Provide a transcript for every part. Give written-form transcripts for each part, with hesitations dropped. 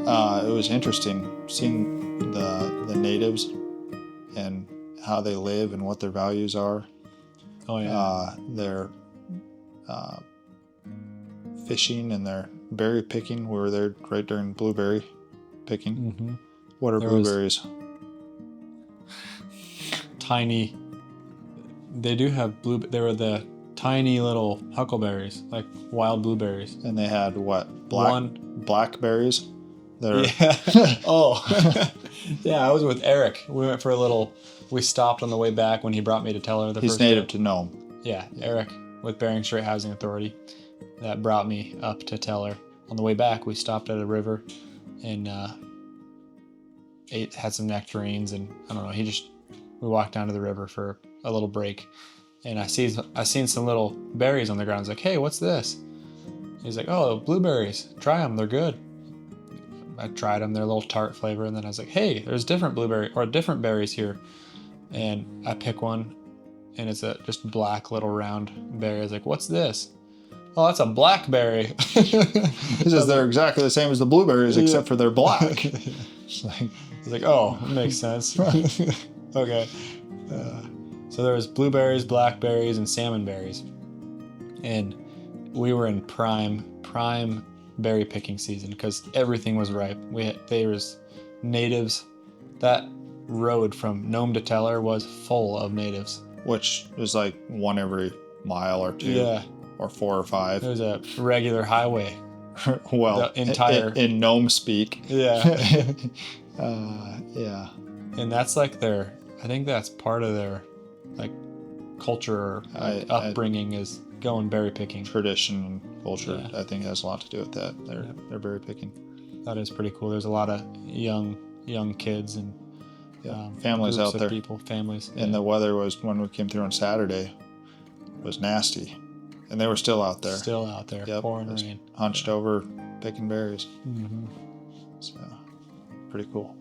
It was interesting seeing the natives and how they live and what their values are. Oh yeah. Their fishing and their berry picking. We were there right during blueberry picking. Mm-hmm. What are blueberries? Tiny. They do have They were the tiny little huckleberries, like wild blueberries. And they had what? Blackberries. Yeah. Oh. Yeah, I was with Eric. We went for a little. We stopped on the way back when he brought me to Teller. He's native to Nome. Yeah, Eric with Bering Strait Housing Authority. That brought me up to Teller. On the way back, we stopped at a river and had some nectarines, and I don't know. We walked down to the river for a little break, and I seen some little berries on the ground. I was like, "Hey, what's this?" He's like, "Oh, blueberries. Try them. They're good." I tried them. They're a little tart flavor, and then I was like, "Hey, there's different berries here," and I pick one, and it's a just black little round berry. I was like, "What's this?" "Oh, that's a blackberry." He says they're exactly the same as the blueberries, except for they're black. It's like, oh, that makes sense. Okay. So there was blueberries, blackberries, and salmon berries, and we were in prime berry picking season because everything was ripe. There was natives. That road from Nome to Teller was full of natives, which is like one every mile or two. Yeah. Or 4 or 5. It was a regular highway. Well, the entire in Nome speak. Yeah. Yeah. And that's like I think that's part of their like culture or upbringing is going berry picking. Tradition and culture, yeah. I think has a lot to do with that. They're berry picking. That is pretty cool. There's a lot of young kids and families out there. Families. And the weather was, when we came through on Saturday, was nasty. And they were still out there. Yep. Pouring rain. Hunched over, picking berries. Mm-hmm. So, pretty cool.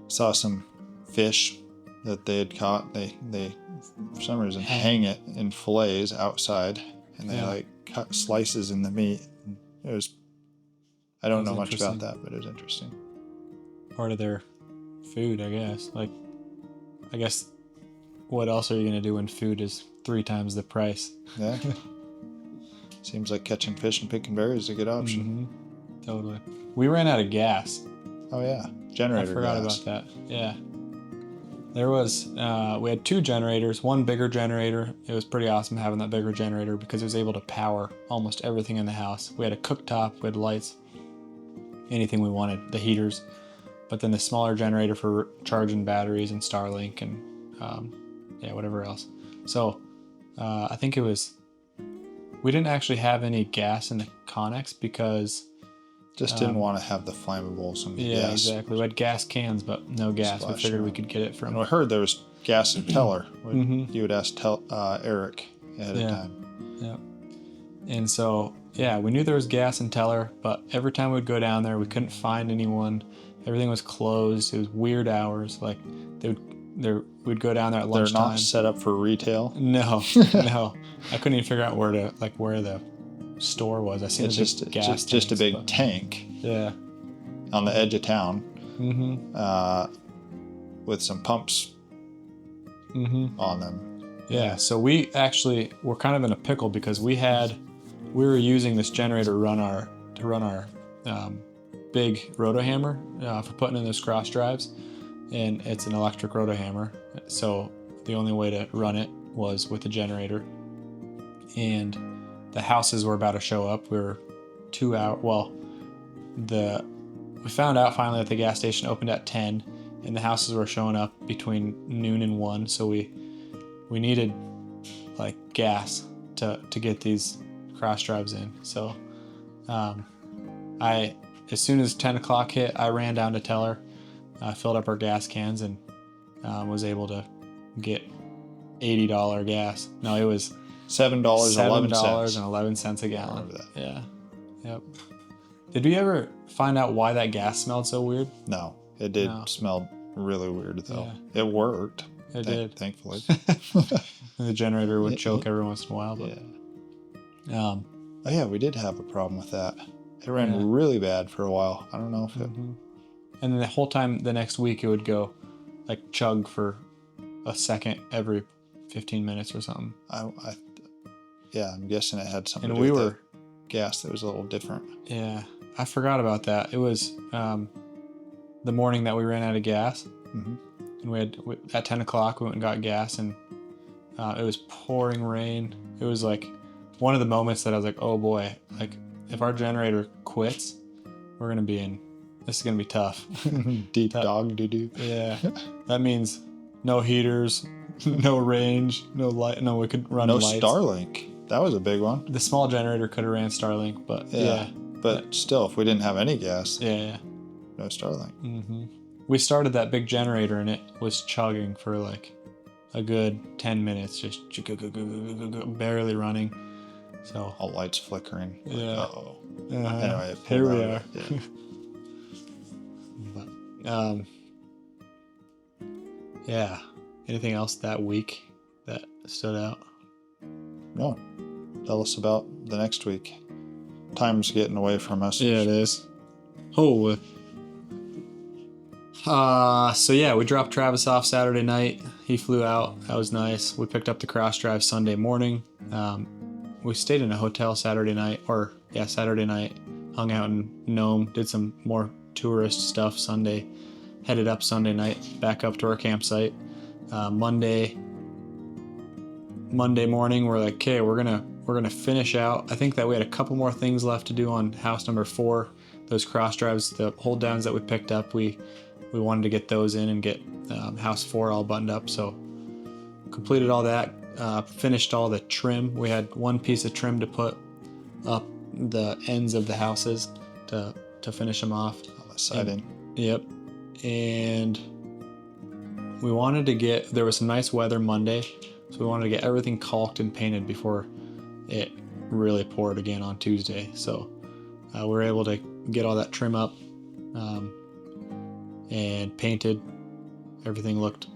Saw some fish that they had caught. They for some reason hang it in fillets outside, and they like cut slices in the meat. It was. I don't know much about that, but it was interesting. Part of their food, I guess. I guess. What else are you going to do when food is 3 times the price? Yeah. Seems like catching fish and picking berries is a good option. Mm-hmm. Totally. We ran out of gas. Oh, yeah. Generator gas. I forgot about that. Yeah. There was, we had 2 generators, one bigger generator. It was pretty awesome having that bigger generator because it was able to power almost everything in the house. We had a cooktop, we had lights, anything we wanted, the heaters. But then the smaller generator for charging batteries and Starlink and whatever else. So I think we didn't actually have any gas in the Connex because just didn't want to have the flammables and gas. Exactly. We had gas cans, but no gas. We figured we could get it from. And I heard there was gas in Teller. You would ask Eric ahead of time. Yeah. And so we knew there was gas in Teller, but every time we'd go down there, we couldn't find anyone. Everything was closed. It was weird hours. Like we'd go down there at lunchtime. They're not set up for retail. No. I couldn't even figure out where the store was. I seen just a big tank. Yeah. On the edge of town. Mm-hmm. With some pumps. Mm-hmm. On them. Yeah. So we actually were kind of in a pickle because we were using this generator to run our big roto hammer for putting in those cross drives. And it's an electric roto hammer, so the only way to run it was with a generator. And the houses were about to show up. We were 2 hours. Well, we found out finally that the gas station opened at 10, and the houses were showing up between noon and 1. So we needed like gas to get these cross drives in. So as soon as 10 o'clock hit, I ran down to Teller. Filled up our gas cans and was able to get $80 gas. No, it was $7.11 a gallon. I remember that. Yeah. Yep. Did we ever find out why that gas smelled so weird? No, it did smell really weird though. Yeah. It worked. It did. Thankfully. The generator would choke every once in a while. But, we did have a problem with that. It ran really bad for a while. I don't know if it. And then the whole time the next week it would go like chug for a second every 15 minutes or something. I'm guessing it had something And to do with the gas that was a little different. Yeah, I forgot about that. It was the morning that we ran out of gas, and at 10 o'clock we went and got gas, and it was pouring rain. It was like one of the moments that I was like, oh boy, like if our generator quits, this is gonna be tough. Deep dog doo-doo. Yeah, that means no heaters, no range, no light. No, we could run lights. Starlink. That was a big one. The small generator could have ran Starlink, but But still, if we didn't have any gas, no Starlink. We started that big generator and it was chugging for like a good 10 minutes, just barely running. So all lights flickering. Yeah. Anyway, here we are. Yeah. Anything else that week that stood out? No. Tell us about the next week. Time's getting away from us. Yeah, it is. Oh. We dropped Travis off Saturday night. He flew out. That was nice. We picked up the cross drive Sunday morning. We stayed in a hotel Saturday night. Hung out in Nome. Did some more tourist stuff Sunday. Headed up Sunday night back up to our campsite. Monday morning, we're like, okay, we're gonna finish out. I think that we had a couple more things left to do on house number 4. Those cross drives, the hold downs that we picked up, we wanted to get those in and get house 4 all buttoned up. So completed all that. Finished all the trim. We had one piece of trim to put up the ends of the houses to finish them off. On the siding. Yep. And we wanted to there was some nice weather Monday, so we wanted to get everything caulked and painted before it really poured again on Tuesday. So we were able to get all that trim up and painted. Everything looked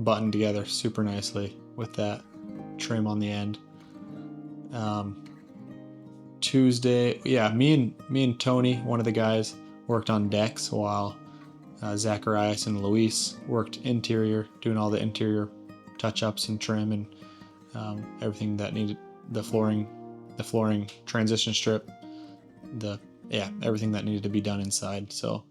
buttoned together super nicely with that trim on the end. Tuesday, me and Tony, one of the guys, worked on decks while Zacharias and Luis worked interior, doing all the interior touch-ups and trim and everything that needed, the flooring transition strip, everything that needed to be done inside. So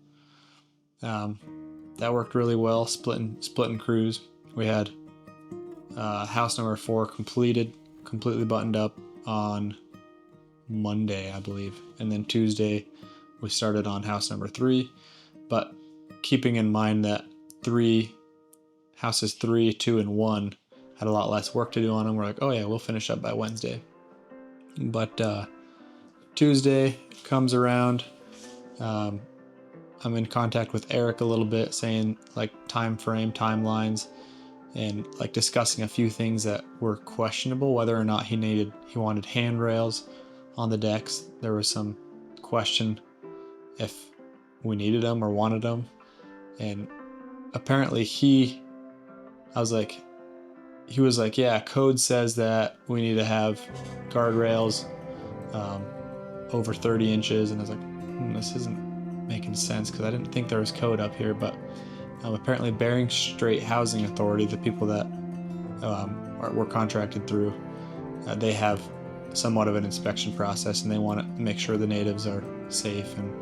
that worked really well, splitting crews. We had house number 4 completely buttoned up on Monday, I believe, and then Tuesday we started on house number 3, but keeping in mind that houses 3, 2, and 1 had a lot less work to do on them. We're like, oh yeah, we'll finish up by Wednesday. But Tuesday comes around. I'm in contact with Eric a little bit, saying like timelines, and like discussing a few things that were questionable, whether or not he wanted handrails on the decks. There was some question if we needed them or wanted them. And apparently he was like, yeah, code says that we need to have guardrails over 30 inches. And I was like, this isn't making sense, because I didn't think there was code up here. But apparently Bering Strait Housing Authority, the people that we're contracted through, they have somewhat of an inspection process, and they want to make sure the natives are safe. And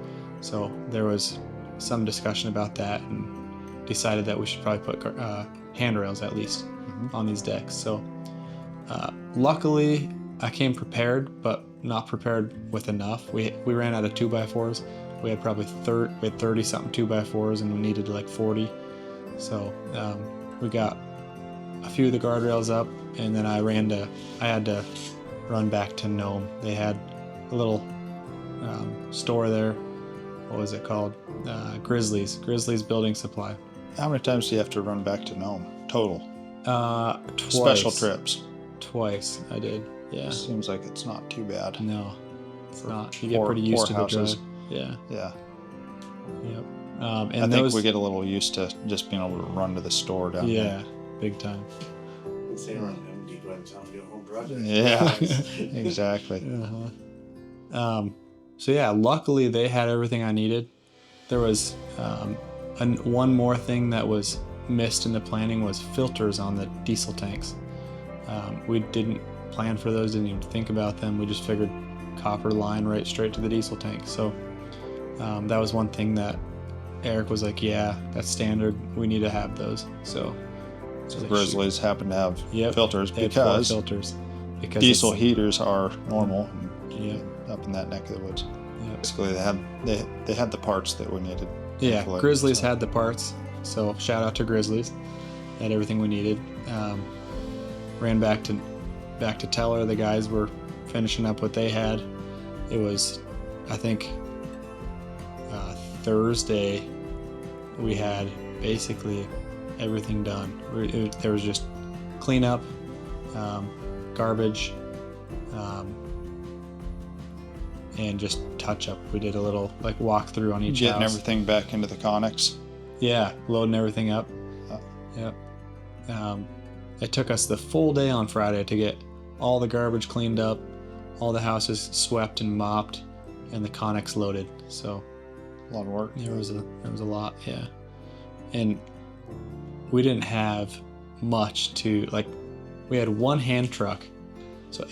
so there was some discussion about that, and decided that we should probably put handrails at least on these decks. So luckily I came prepared, but not prepared with enough. We ran out of 2x4s. We had probably 30 something 2x4s, and we needed like 40. So we got a few of the guardrails up, and then I had to run back to Nome. They had a little store there. What was it called? Grizzlies Building Supply. How many times do you have to run back to Nome total? Twice. Special trips. Twice I did. Yeah. Seems like it's not too bad. No, it's not. You get pretty used to the drive. Yeah. Yeah. Yep. And I think we get a little used to just being able to run to the store down there. Yeah, big time. Yeah, exactly. So yeah, luckily they had everything I needed. There was one more thing that was missed in the planning was filters on the diesel tanks. We didn't plan for those, didn't even think about them. We just figured copper line right straight to the diesel tank. So that was one thing that Eric was like, yeah, that's standard. We need to have those. So Grizzlies happen to have filters they because had 4 filters. Because diesel heaters are normal up in that neck of the woods. Yep. Basically, they had the parts that we needed. Yeah, Grizzlies had the parts. So shout out to Grizzlies. They had everything we needed. Ran back to Teller. The guys were finishing up what they had. It was, I think, Thursday. We had basically everything done. There was just cleanup, garbage, and just touch up. We did a little like walkthrough on each Getting house. everything back into the Connex. Yeah, loading everything up. Yep. It took us the full day on Friday to get all the garbage cleaned up, all the houses swept and mopped, and the Connex loaded. So a lot of work. There was a lot, yeah. And we didn't have much to like. We had one hand truck, so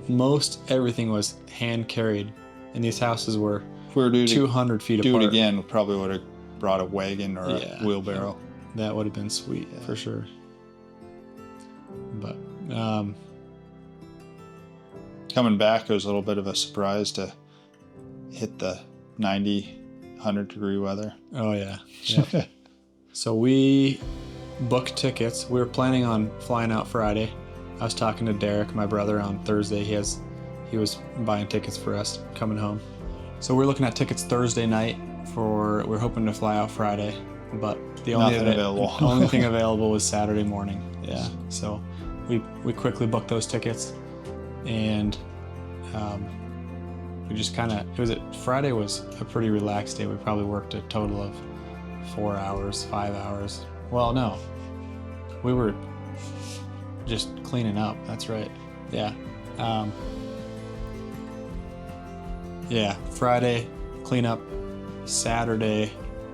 most everything was hand carried, and these houses were If we were 200 feet do apart. it again, we probably would have brought a wagon or a wheelbarrow. That would have been sweet for sure. But coming back, it was a little bit of a surprise to hit the 90, 100 degree weather. Oh yeah. Yep. So we booked tickets. We were planning on flying out Friday. I was talking to Derek, my brother, on Thursday. He was buying tickets for us coming home. So we're looking at tickets Thursday night we're hoping to fly out Friday, but the only thing available was Saturday morning. Yeah. So we quickly booked those tickets, and we just Friday was a pretty relaxed day. We probably worked a total of 4 hours, 5 hours. Well, no, we were just cleaning up. That's right. Yeah. Friday clean up.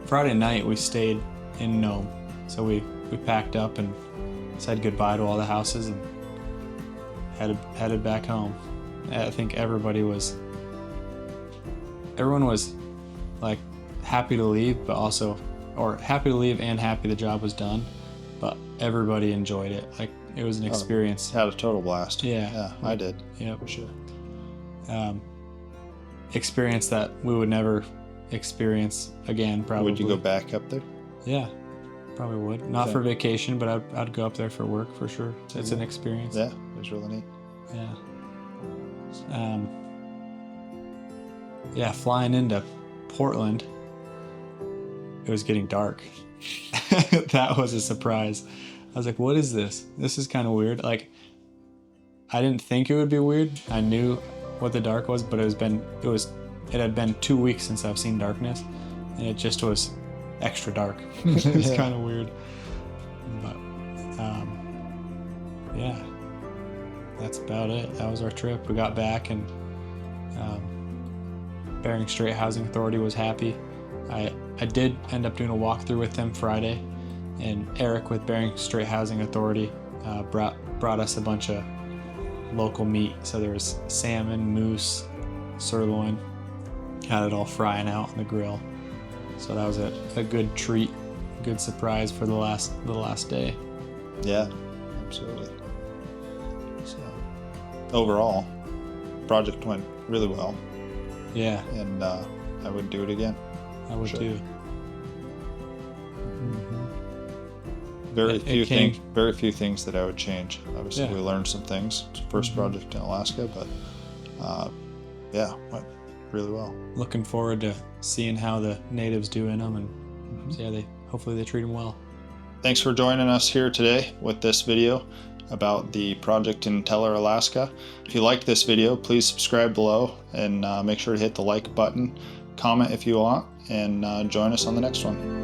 Friday night we stayed in Nome. So we packed up and said goodbye to all the houses and headed back home. I think everyone was like happy to leave, happy to leave and happy the job was done, but everybody enjoyed it. Like it was an experience. Had a total blast. Yeah, I did. Yeah, for sure. Experience that we would never experience again, probably. Would you go back up there? Yeah, probably would. Not for vacation, but I'd go up there for work for sure. It's an experience. Yeah, it was really neat. Yeah. Flying into Portland, it was getting dark. That was a surprise. I was like, what is this? This is kind of weird. Like, I didn't think it would be weird. I knew what the dark was, but it had been 2 weeks since I've seen darkness, and it just was extra dark. It was kind of weird. But that's about it. That was our trip. We got back, and Bering Strait Housing Authority was happy. I did end up doing a walkthrough with them Friday, and Eric with Bering Strait Housing Authority brought us a bunch of local meat. So there was salmon, moose, sirloin. Had it all frying out on the grill. So that was a good treat, good surprise for the last day. Yeah, absolutely. So overall, project went really well. Yeah. And I would do it again. I would too. Mm-hmm. Very few things that I would change. Obviously, we learned some things. It's the first project in Alaska, but went really well. Looking forward to seeing how the natives do in them, and hopefully they treat them well. Thanks for joining us here today with this video about the project in Teller, Alaska. If you liked this video, please subscribe below and make sure to hit the like button, comment if you want, and join us on the next one.